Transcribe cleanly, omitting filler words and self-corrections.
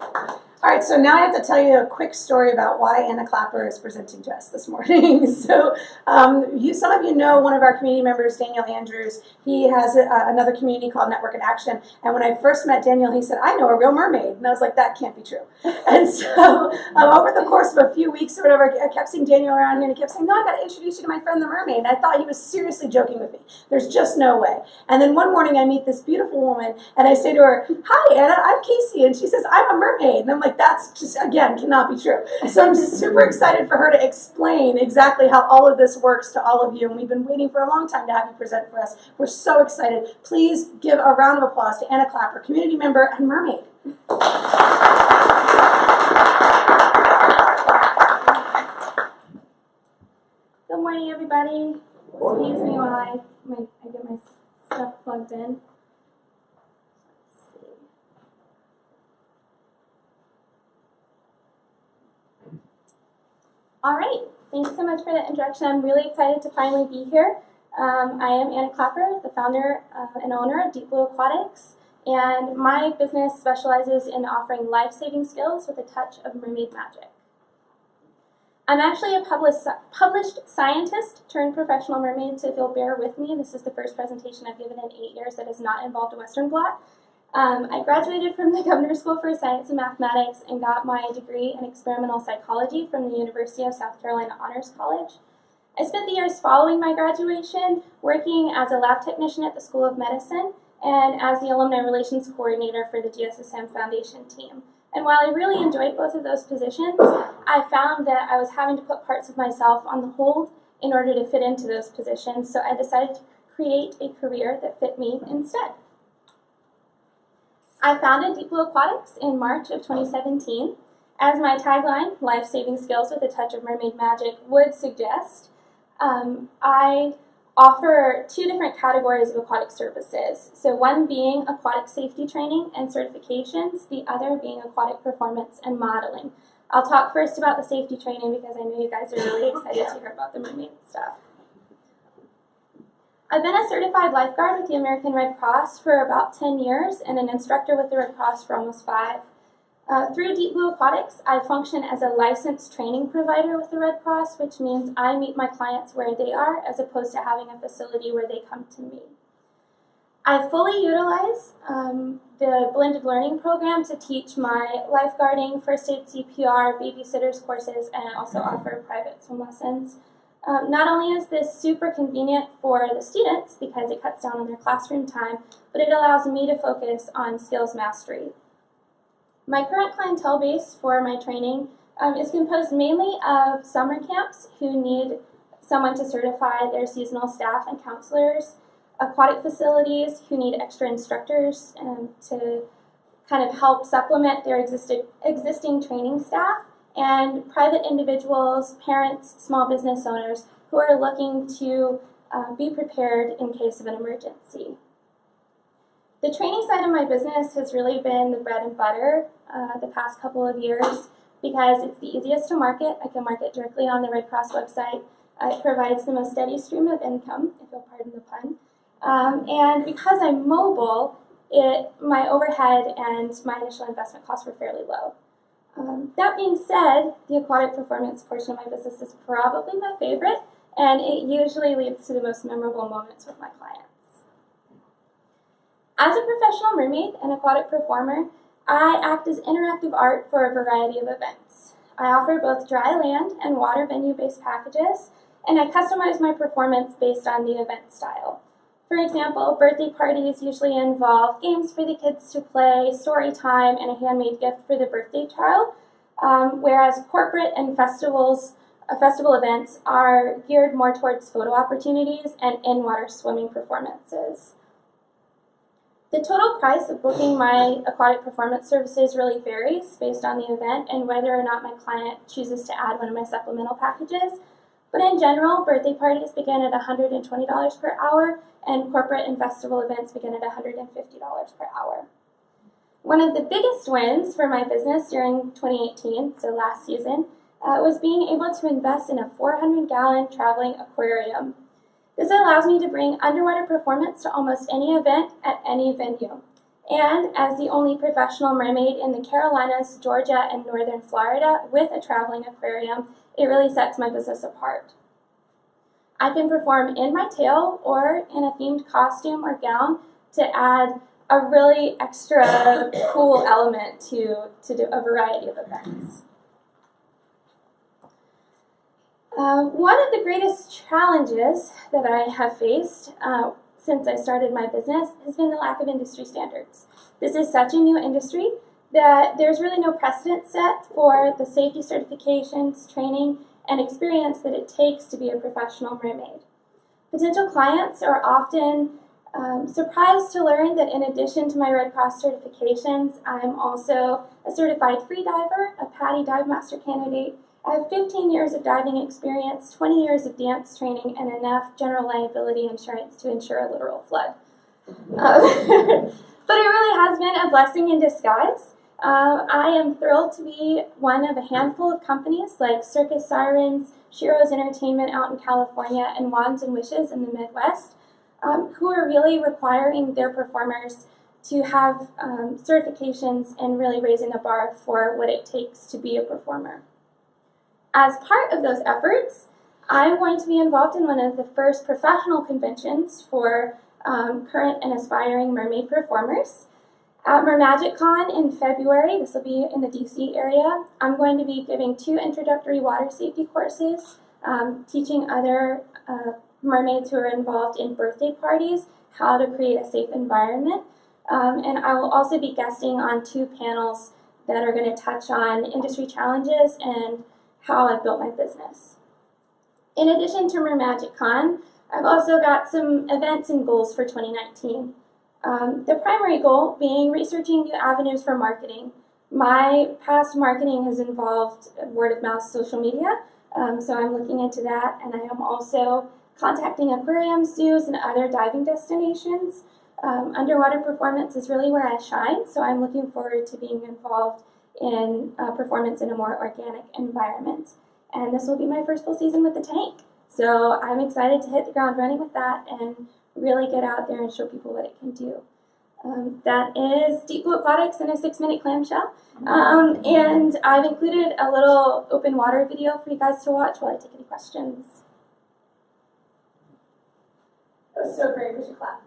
All right, so now I have to tell you a quick story about why Anna Clapper is presenting to us this morning. So some of you know one of our community members, Daniel Andrews. He has another community called Network in Action. And when I first met Daniel, he said, I know a real mermaid. And I was like, that can't be true. And so over the course of a few weeks or whatever, I kept seeing Daniel around here, and he kept saying, no, I got to introduce you to my friend the mermaid. And I thought he was seriously joking with me. There's just no way. And then one morning I meet this beautiful woman, and I say to her, hi, Anna, I'm Casey. And she says, I'm a mermaid. And I'm like, that's just, again, cannot be true. So I'm super excited for her to explain exactly how all of this works to all of you. And we've been waiting for a long time to have you present for us. We're so excited. Please give a round of applause to Anna Clapper, community member and mermaid. Good morning, everybody. Excuse me while I get my stuff plugged in. All right, thanks so much for the introduction. I'm really excited to finally be here. I am Anna Clapper, the founder and owner of Deep Blue Aquatics, and my business specializes in offering life-saving skills with a touch of mermaid magic. I'm actually a published scientist turned professional mermaid, so if you'll bear with me, this is the first presentation I've given in 8 years that has not involved a Western blot. I graduated from the Governor's School for Science and Mathematics and got my degree in experimental psychology from the University of South Carolina Honors College. I spent the years following my graduation working as a lab technician at the School of Medicine and as the Alumni Relations Coordinator for the GSSM Foundation team. And while I really enjoyed both of those positions, I found that I was having to put parts of myself on the hold in order to fit into those positions, so I decided to create a career that fit me instead. I founded Deep Blue Aquatics in March of 2017. As my tagline, life-saving skills with a touch of mermaid magic, would suggest, I offer two different categories of aquatic services. So one being aquatic safety training and certifications, the other being aquatic performance and modeling. I'll talk first about the safety training because I know you guys are really excited to hear about the mermaid stuff. I've been a certified lifeguard with the American Red Cross for about 10 years and an instructor with the Red Cross for almost 5. Through Deep Blue Aquatics, I function as a licensed training provider with the Red Cross, which means I meet my clients where they are as opposed to having a facility where they come to me. I fully utilize the blended learning program to teach my lifeguarding, first aid CPR, babysitters courses, and I also offer private swim lessons. Not only is this super convenient for the students because it cuts down on their classroom time, but it allows me to focus on skills mastery. My current clientele base for my training is composed mainly of summer camps who need someone to certify their seasonal staff and counselors, aquatic facilities who need extra instructors to kind of help supplement their existing training staff, and private individuals, parents, small business owners who are looking to be prepared in case of an emergency. The training side of my business has really been the bread and butter the past couple of years because it's the easiest to market. I can market directly on the Red Cross website. It provides the most steady stream of income, if you'll pardon the pun. And because I'm mobile, my overhead and my initial investment costs were fairly low. That being said, the aquatic performance portion of my business is probably my favorite, and it usually leads to the most memorable moments with my clients. As a professional mermaid and aquatic performer, I act as interactive art for a variety of events. I offer both dry land and water venue-based packages, and I customize my performance based on the event style. For example, birthday parties usually involve games for the kids to play, story time, and a handmade gift for the birthday child, whereas corporate and festival events are geared more towards photo opportunities and in-water swimming performances. The total price of booking my aquatic performance services really varies based on the event and whether or not my client chooses to add one of my supplemental packages. But in general, birthday parties begin at $120 per hour, and corporate and festival events begin at $150 per hour. One of the biggest wins for my business during 2018, so last season, was being able to invest in a 400-gallon traveling aquarium. This allows me to bring underwater performance to almost any event at any venue. and as the only professional mermaid in the Carolinas, Georgia, and northern Florida with a traveling aquarium, it really sets my business apart. I can perform in my tail or in a themed costume or gown to add a really extra cool element to do a variety of events. One of the greatest challenges that I have faced since I started my business has been the lack of industry standards. This is such a new industry that there's really no precedent set for the safety certifications, training, and experience that it takes to be a professional mermaid. Potential clients are often surprised to learn that in addition to my Red Cross certifications, I'm also a certified free diver, a PADI Dive Master candidate. I have 15 years of diving experience, 20 years of dance training, and enough general liability insurance to insure a literal flood. But it really has been a blessing in disguise. I am thrilled to be one of a handful of companies like Circus Sirens, Shiro's Entertainment out in California, and Wands and Wishes in the Midwest, who are really requiring their performers to have certifications and really raising the bar for what it takes to be a performer. As part of those efforts, I'm going to be involved in one of the first professional conventions for current and aspiring mermaid performers. At MerMagicCon in February, this will be in the DC area, I'm going to be giving 2 introductory water safety courses, teaching other mermaids who are involved in birthday parties how to create a safe environment. And I will also be guesting on 2 panels that are going to touch on industry challenges and how I've built my business. In addition to MerMagicCon, I've also got some events and goals for 2019. The primary goal being researching new avenues for marketing. My past marketing has involved word-of-mouth social media, so I'm looking into that, and I am also contacting aquariums, zoos, and other diving destinations. Underwater performance is really where I shine, so I'm looking forward to being involved in performance in a more organic environment. And this will be my first full season with the tank. So I'm excited to hit the ground running with that and really get out there and show people what it can do. That is Deep Blue Aquatics in a 6-minute clamshell. And I've included a little open water video for you guys to watch while I take any questions. That was so great. We should clap.